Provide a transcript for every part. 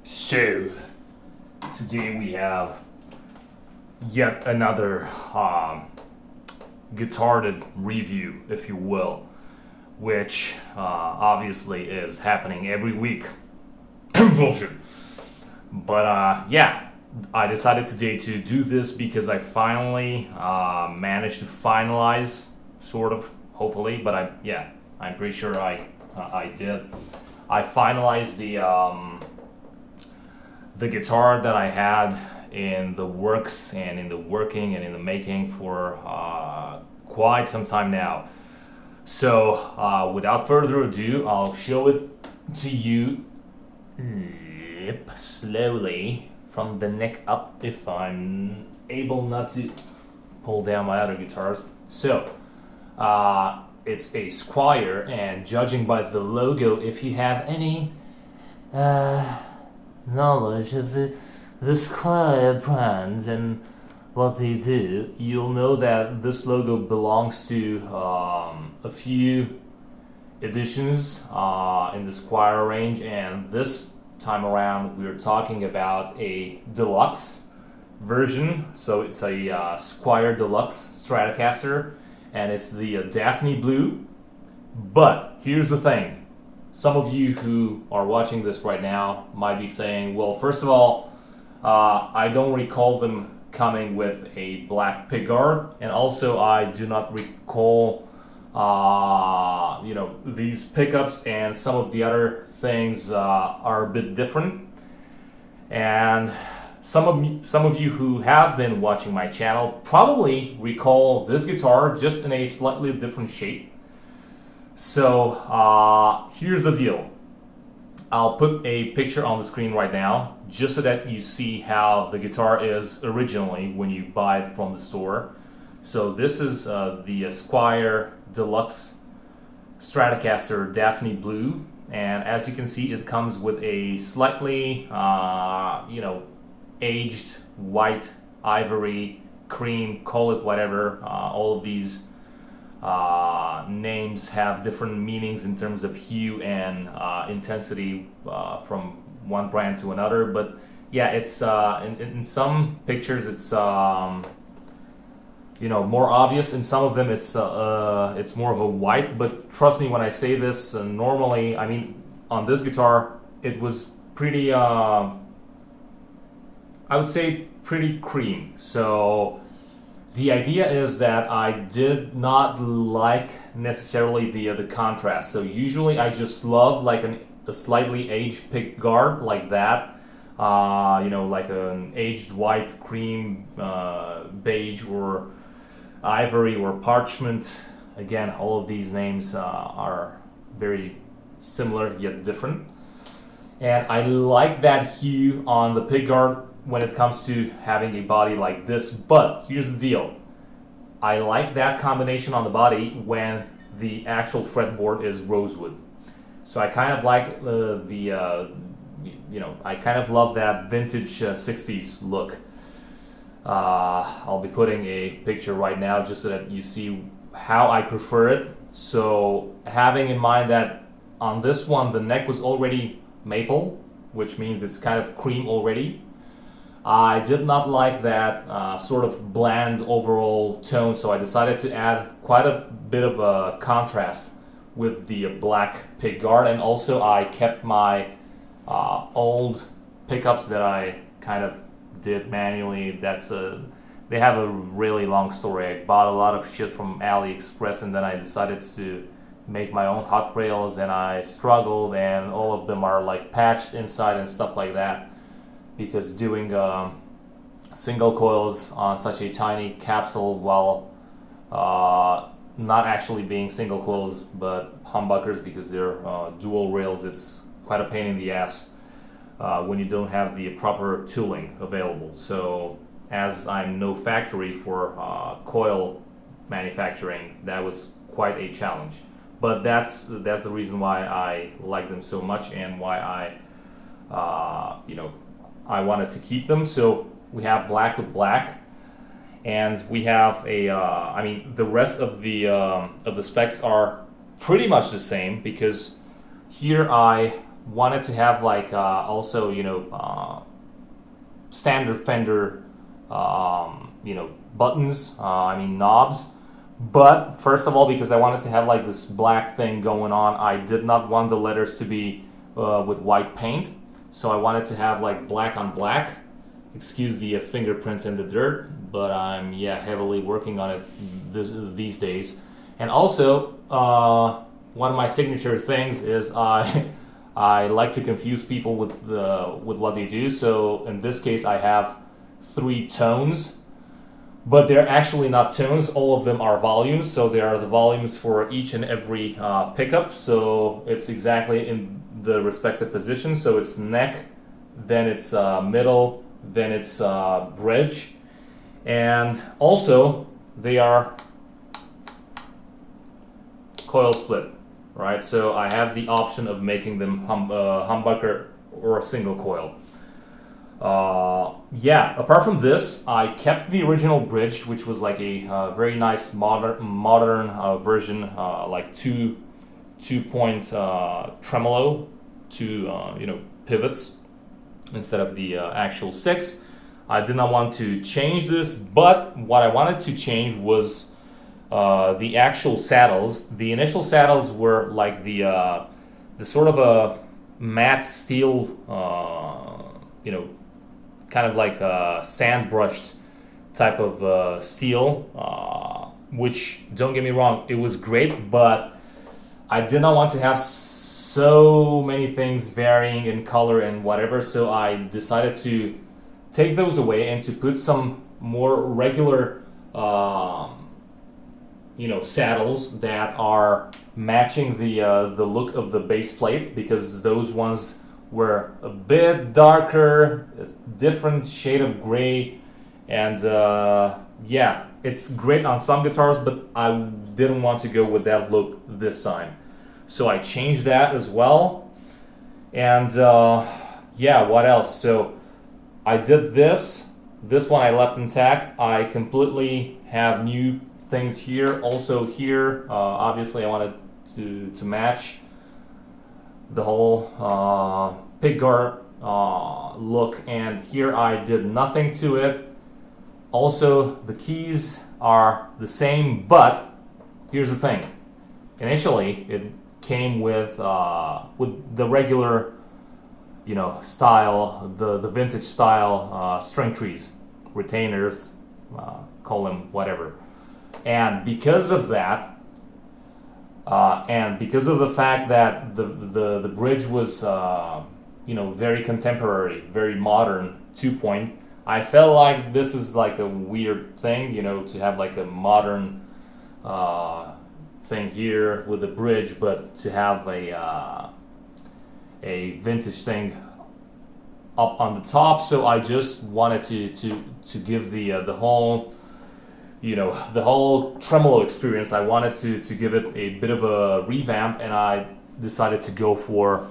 So, today we have yet another Guitarded review, if you will, which obviously is happening every week. Bullshit. But yeah, I decided today to do this because I finally managed to finalize, sort of, hopefully, but I'm pretty sure I did. I finalized the guitar that I had in the works and in the working and in the making for quite some time now. So without further ado, I'll show it to you slowly from the neck up if I'm able not to pull down my other guitars. So it's a Squier, and judging by the logo, if you have any knowledge of the Squier brand and what they do, you'll know that this logo belongs to a few editions in the Squier range, and this time around we're talking about a Deluxe version. So it's a Squier Deluxe Stratocaster, and it's the Daphne Blue. But here's the thing. Some of you who are watching this right now might be saying, well, first of all, I don't recall them coming with a black pickguard, and also I do not recall these pickups, and some of the other things are a bit different. And some of you who have been watching my channel probably recall this guitar just in a slightly different shape. So here's the deal. I'll put a picture on the screen right now just so that you see how the guitar is originally when you buy it from the store. So this is the Squier Deluxe Stratocaster Daphne Blue, and as you can see, it comes with a slightly aged white, ivory, cream, call it whatever. All of these names have different meanings in terms of hue and intensity from one brand to another. But yeah, it's in some pictures it's more obvious. In some of them it's more of a white. But trust me when I say this. Normally, I mean, on this guitar it was pretty. I would say pretty cream. So the idea is that I did not like necessarily the contrast. So usually I just love like a slightly aged pick guard like that. Like an aged white, cream, beige, or ivory, or parchment. Again, all of these names are very similar yet different. And I like that hue on the pick guard when it comes to having a body like this. But here's the deal. I like that combination on the body when the actual fretboard is rosewood. So I kind of like I kind of love that vintage 60s look. I'll be putting a picture right now just so that you see how I prefer it. So having in mind that on this one the neck was already maple, which means it's kind of cream already. I did not like that sort of bland overall tone, so I decided to add quite a bit of a contrast with the black pickguard, and also I kept my old pickups that I kind of did manually. They have a really long story. I bought a lot of shit from AliExpress, and then I decided to make my own hot rails, and I struggled, and all of them are like patched inside and stuff like that, because doing single coils on such a tiny capsule while not actually being single coils but humbuckers because they're dual rails, it's quite a pain in the ass when you don't have the proper tooling available. So as I'm no factory for coil manufacturing, that was quite a challenge. But that's the reason why I like them so much, and why I wanted to keep them. So we have black with black, and we have the rest of the specs are pretty much the same, because here I wanted to have like also standard Fender buttons, knobs. But first of all, because I wanted to have like this black thing going on, I did not want the letters to be with white paint. So I wanted to have like black on black. Excuse the fingerprints in the dirt, but I'm heavily working on it these days. And also, one of my signature things is I like to confuse people with what they do. So in this case, I have 3 tones, but they're actually not tones. All of them are volumes. So they are the volumes for each and every pickup. So it's exactly in the respective position. So it's neck, then it's middle, then it's bridge, and also they are coil split, right? So I have the option of making them humbucker or a single coil. Apart from this, I kept the original bridge, which was like a very nice modern version, like two point tremolo, 2 pivots instead of the actual 6. I did not want to change this, but what I wanted to change was the actual saddles. The initial saddles were like the sort of a matte steel, kind of like a sand brushed type of steel, which, don't get me wrong, it was great, but I did not want to have so many things varying in color and whatever, so I decided to take those away and to put some more regular saddles that are matching the look of the base plate, because those ones were a bit darker, a different shade of gray, and it's great on some guitars, but I didn't want to go with that look this time. So I changed that as well. And what else? So I did this. This one I left intact. I completely have new things here. Also here, obviously I wanted to match the whole pickguard look. And here I did nothing to it. Also, the keys are the same, but here's the thing. Initially, it came with the regular, style, the vintage style string trees, retainers, call them whatever. And because of that, and because of the fact that the bridge was, very contemporary, very modern, 2-point, I felt like this is like a weird thing, to have like a modern thing here with the bridge, but to have a vintage thing up on the top. So I just wanted to give the whole the whole tremolo experience. I wanted to give it a bit of a revamp, and I decided to go for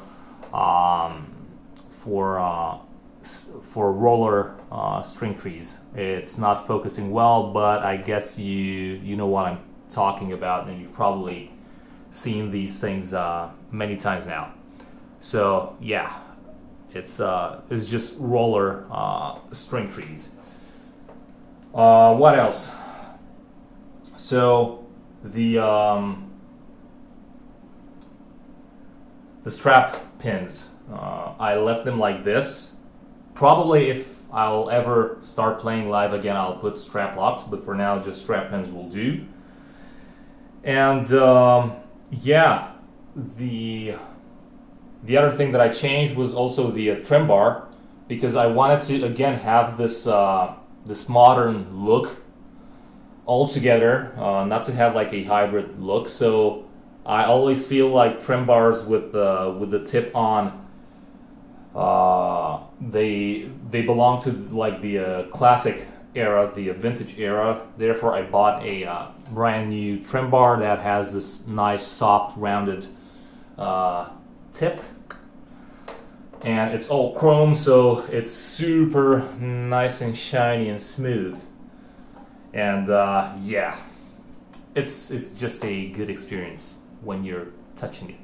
roller string trees. It's not focusing well, but I guess you know what I'm talking about, and you've probably seen these things many times now. So it's just roller string trees. What else? So the strap pins, I left them like this. Probably if I'll ever start playing live again, I'll put strap locks, but for now just strap pins will do. And the other thing that I changed was also the trim bar, because I wanted to again have this this modern look altogether, not to have like a hybrid look. So I always feel like trim bars with the tip on, they belong to like the classic era, the vintage era. Therefore, I bought a brand new trim bar that has this nice soft rounded tip, and it's all chrome, so it's super nice and shiny and smooth. And it's just a good experience when you're touching it.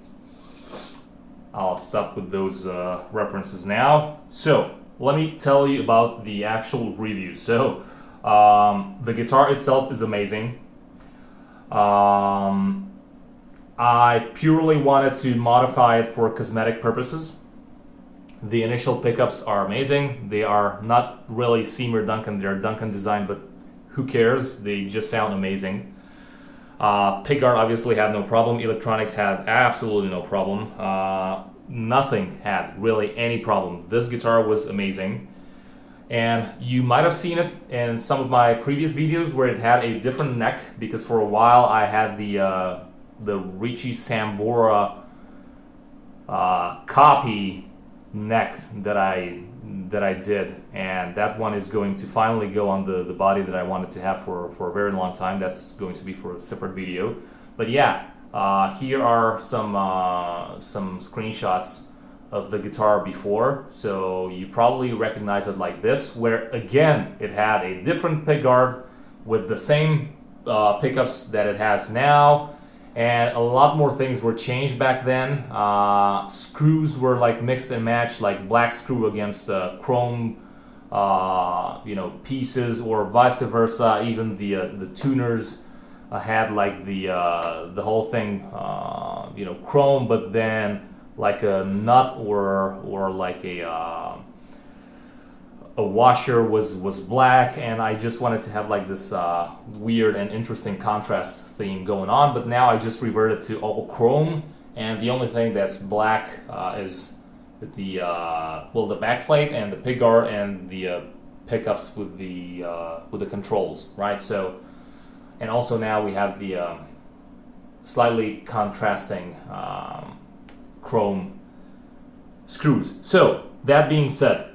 I'll stop with those references now. So let me tell you about the actual review. So the guitar itself is amazing. I purely wanted to modify it for cosmetic purposes. The initial pickups are amazing. They are not really Seymour Duncan, they're Duncan design, but who cares? They just sound amazing. Pickguard obviously had no problem. Electronics had absolutely no problem. Nothing had really any problem. This guitar was amazing. And you might have seen it in some of my previous videos where it had a different neck, because for a while I had the Ricci Sambora copy neck that I did, and that one is going to finally go on the body that I wanted to have for a very long time. That's going to be for a separate video. But yeah, here are some screenshots of the guitar before, so you probably recognize it like this, where again it had a different pickguard with the same pickups that it has now, and a lot more things were changed back then. Screws were like mixed and matched, like black screw against chrome pieces, or vice versa. Even the tuners had like the whole thing chrome, but then like a nut or like a washer was black, and I just wanted to have like this weird and interesting contrast theme going on. But now I just reverted to all chrome, and the only thing that's black is the backplate and the pickguard and the pickups with the controls, right? So, and also now we have the slightly contrasting chrome screws. So that being said,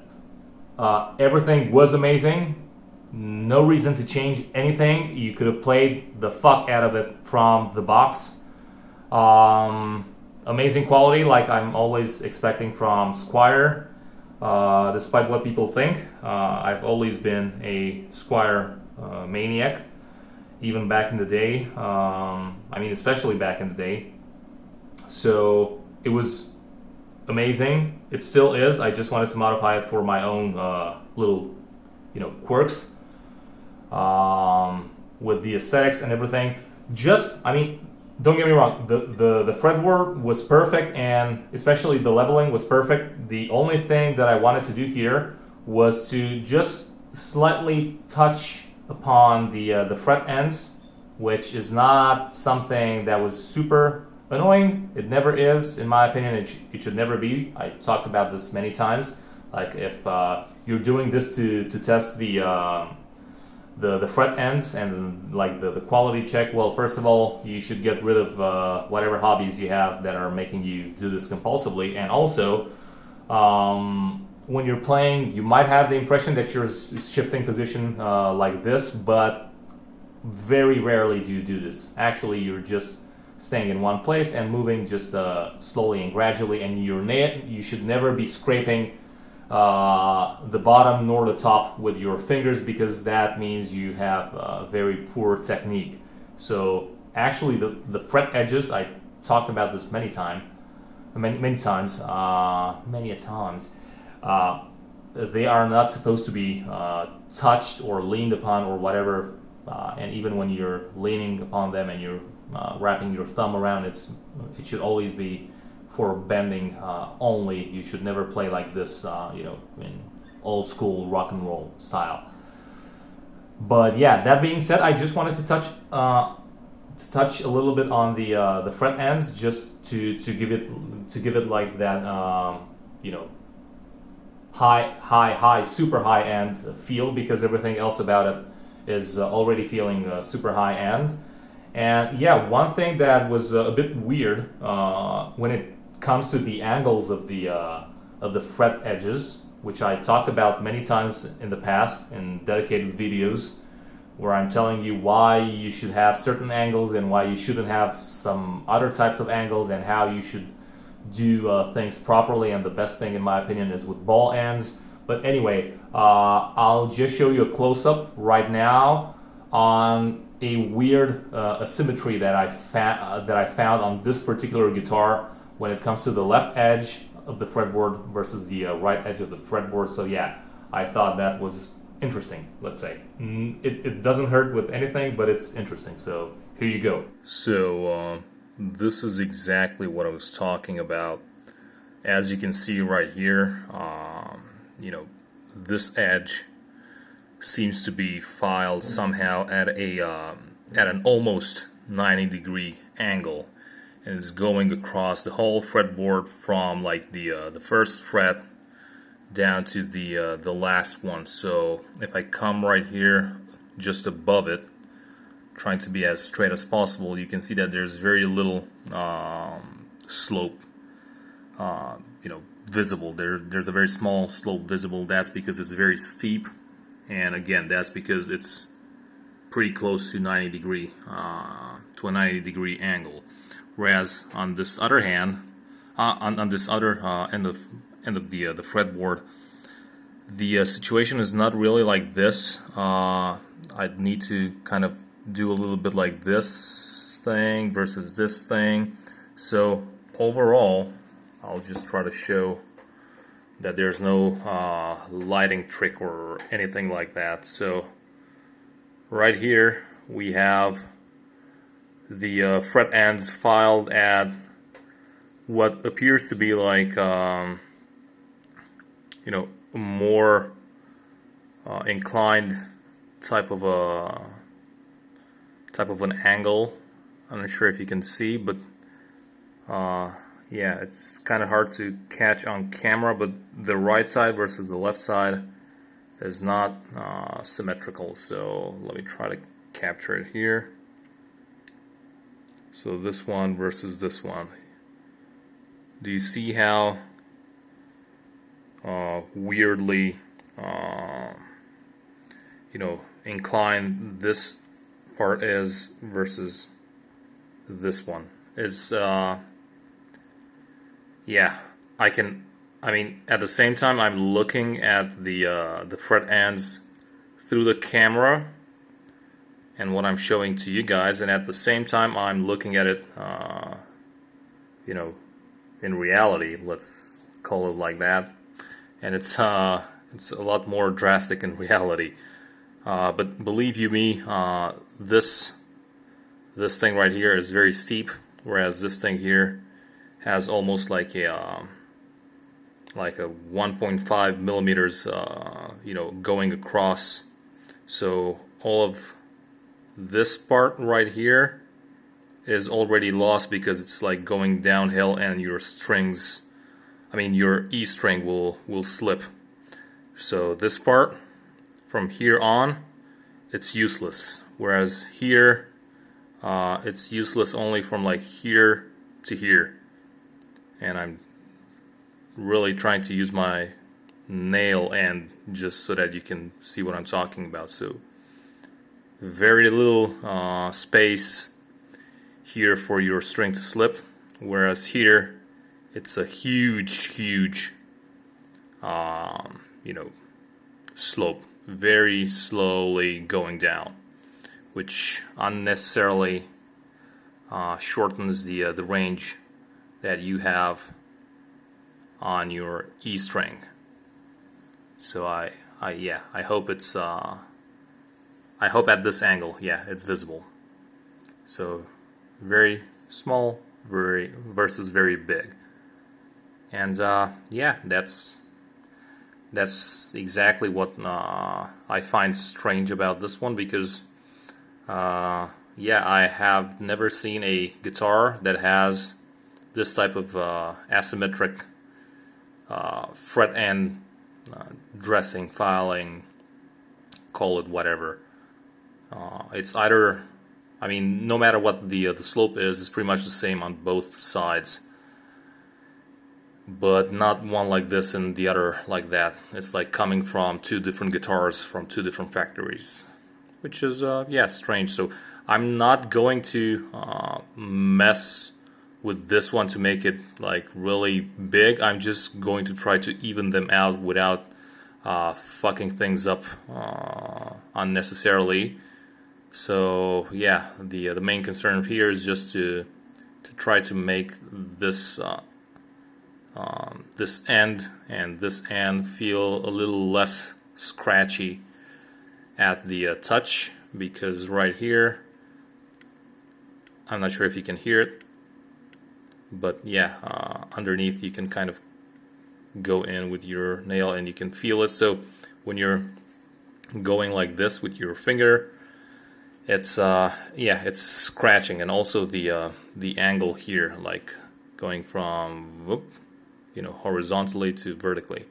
everything was amazing. No reason to change anything. You could have played the fuck out of it from the box. Amazing quality, like I'm always expecting from Squier. Despite what people think, I've always been a Squier maniac, even back in the day. Especially back in the day. So it was amazing. It still is. I just wanted to modify it for my own little, quirks with the aesthetics and everything. Don't get me wrong. The fretboard was perfect, and especially the leveling was perfect. The only thing that I wanted to do here was to just slightly touch upon the fret ends, which is not something that was super annoying. It never is, in my opinion. It should never be. I talked about this many times. Like if you're doing this to test the fret ends and like the quality check, well, first of all, you should get rid of whatever hobbies you have that are making you do this compulsively. And also, when you're playing, you might have the impression that you're shifting position like this, but very rarely do you do this. Actually, you're just staying in one place and moving just slowly and gradually, and you should never be scraping the bottom nor the top with your fingers, because that means you have very poor technique. So actually the fret edges, I talked about this many a times, they are not supposed to be touched or leaned upon or whatever, and even when you're leaning upon them and you're wrapping your thumb around, it should always be for bending only. You should never play like this, in old school rock and roll style. But yeah, that being said, I just wanted to touch a little bit on the fret ends, just to give it like that, high, super high end feel, because everything else about it is already feeling super high end. And yeah, one thing that was a bit weird when it comes to the angles of the fret edges, which I talked about many times in the past in dedicated videos, where I'm telling you why you should have certain angles and why you shouldn't have some other types of angles, and how you should do things properly. And the best thing, in my opinion, is with ball ends. But anyway, I'll just show you a close-up right now on a weird asymmetry that I found on this particular guitar when it comes to the left edge of the fretboard versus the right edge of the fretboard. So yeah, I thought that was interesting, let's say. It doesn't hurt with anything, but it's interesting. So here you go. So this is exactly what I was talking about. As you can see right here, you know, this edge seems to be filed somehow at an almost 90-degree angle, and it's going across the whole fretboard from like the first fret down to the last one. So if I come right here just above it, trying to be as straight as possible, you can see that there's very little slope you know, visible. There's a very small slope visible. That's because it's very steep, and again, that's because it's pretty close to 90-degree to a 90-degree angle. Whereas on this other hand, on this other end of the fretboard, the situation is not really like this. I'd need to kind of do a little bit like this thing versus this thing. So overall, I'll just try to show that there's no lighting trick or anything like that. So right here we have the fret ends filed at what appears to be like you know, a more inclined type of an angle. I'm not sure if you can see, but yeah, it's kind of hard to catch on camera, but the right side versus the left side is not symmetrical. So let me try to capture it here. So this one versus this one. Do you see how weirdly you know, inclined this part is versus this one? Is yeah, I mean, at the same time, I'm looking at the fret ends through the camera and what I'm showing to you guys, and at the same time, I'm looking at it, you know, in reality. Let's call it like that, and it's a lot more drastic in reality. But believe you me, this thing right here is very steep, whereas this thing here has almost like a 1.5 millimeters, you know, going across. So all of this part right here is already lost because it's like going downhill, and your strings, I mean your E string will slip. So this part from here on, it's useless. Whereas here, it's useless only from like here to here. And I'm really trying to use my nail end just so that you can see what I'm talking about. So very little space here for your string to slip, whereas here it's a huge you know, slope, very slowly going down, which unnecessarily shortens the range that you have on your E string. So I hope it's I hope at this angle, yeah, it's visible. So very small, very versus very big, and yeah, that's exactly what I find strange about this one, because yeah, I have never seen a guitar that has this type of asymmetric fret end dressing, filing, call it whatever. It's either, I mean, no matter what the slope is, it's pretty much the same on both sides, but not one like this and the other like that. It's like coming from two different guitars from two different factories, which is yeah, strange. So I'm not going to mess with this one to make it like really big. I'm just going to try to even them out without fucking things up unnecessarily. So yeah, the main concern here is just to to try to make this this end and this end feel a little less scratchy at the touch, because right here, I'm not sure if you can hear it, but yeah, underneath you can kind of go in with your nail and you can feel it. So when you're going like this with your finger, it's yeah, it's scratching. And also the angle here, like going from whoop, you know, horizontally to vertically,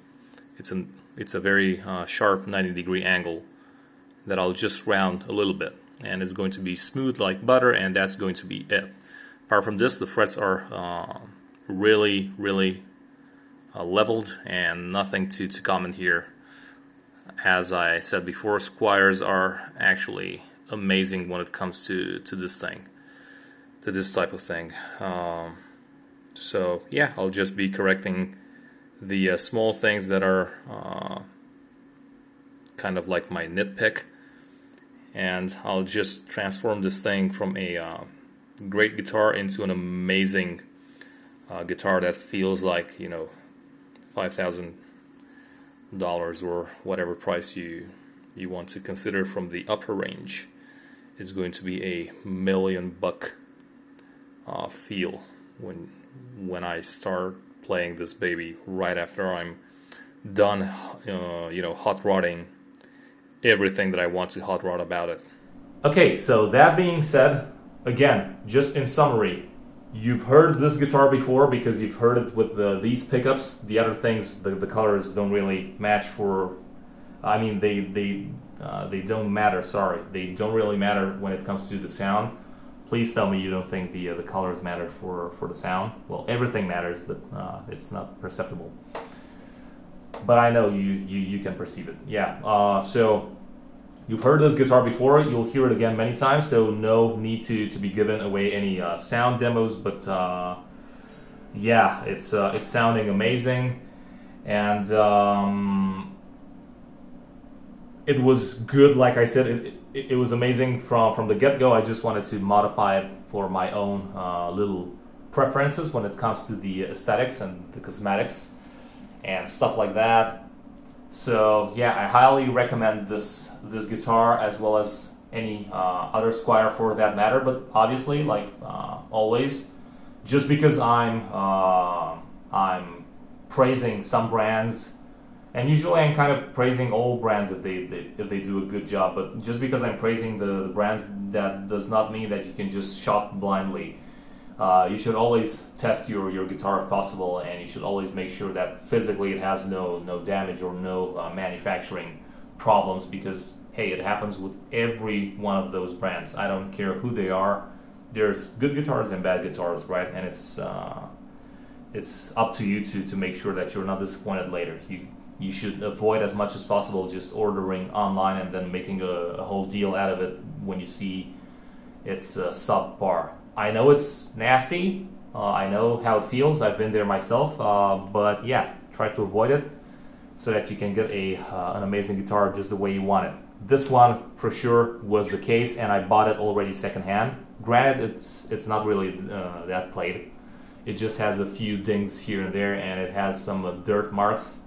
it's a very sharp 90-degree angle that I'll just round a little bit, and it's going to be smooth like butter, and that's going to be it. Apart from this, the frets are really leveled, and nothing to comment here. As I said before, Squiers are actually amazing when it comes to this thing, to this type of thing. So yeah, I'll just be correcting the small things that are kind of like my nitpick, and I'll just transform this thing from a great guitar into an amazing guitar that feels like, you know, $5,000 or whatever price you want to consider from the upper range. Is going to be a $1 million feel when I start playing this baby, right after I'm done you know, hot rodding everything that I want to hot rod about it. Okay, so that being said, again, just in summary, you've heard this guitar before because you've heard it with these pickups. The other things, the colors don't really match for, I mean, they don't matter, sorry. They don't really matter when it comes to the sound. Please tell me you don't think the colors matter for the sound. Well, everything matters, but it's not perceptible. But I know you can perceive it. Yeah, so you've heard this guitar before. You'll hear it again many times, so no need to be given away any sound demos. But yeah, it's sounding amazing, and it was good. Like I said, it was amazing from the get-go. I just wanted to modify it for my own little preferences when it comes to the aesthetics and the cosmetics and stuff like that. So yeah, I highly recommend this guitar, as well as any other Squier for that matter. But obviously, like always, just because I'm praising some brands, and usually I'm kind of praising all brands if they do a good job, but just because I'm praising the brands, that does not mean that you can just shop blindly. You should always test your guitar if possible, and you should always make sure that physically it has no damage or no manufacturing problems, because hey, it happens with every one of those brands. I don't care who they are. There's good guitars and bad guitars, right? And it's up to you to make sure that you're not disappointed later. You should avoid as much as possible just ordering online and then making a whole deal out of it when you see it's subpar. I know it's nasty. I know how it feels. I've been there myself. But yeah, try to avoid it so that you can get an amazing guitar just the way you want it. This one for sure was the case, and I bought it already secondhand. Granted, it's not really that played. It just has a few dings here and there, and it has some dirt marks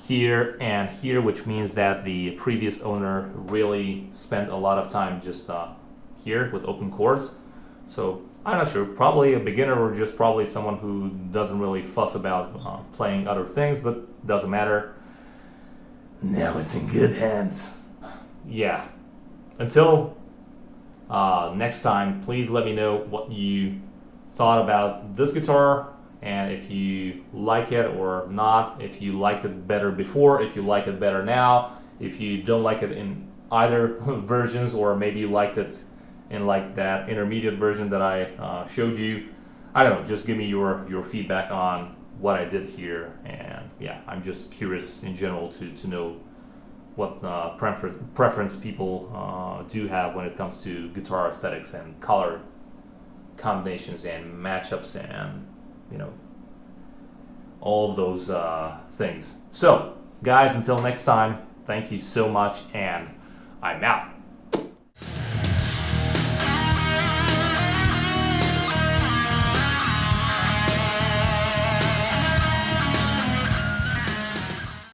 here and here, which means that the previous owner really spent a lot of time just here with open chords. So I'm not sure, probably a beginner, or just probably someone who doesn't really fuss about playing other things, but doesn't matter. Now it's in good hands. Yeah. Until next time, please let me know what you thought about this guitar, and if you like it or not, if you liked it better before, if you like it better now, if you don't like it in either versions, or maybe you liked it in like that intermediate version that I showed you. I don't know, just give me your feedback on what I did here. And yeah, I'm just curious in general to know what preference people do have when it comes to guitar aesthetics and color combinations and matchups, and you know, all of those things. So guys, until next time, thank you so much, and I'm out.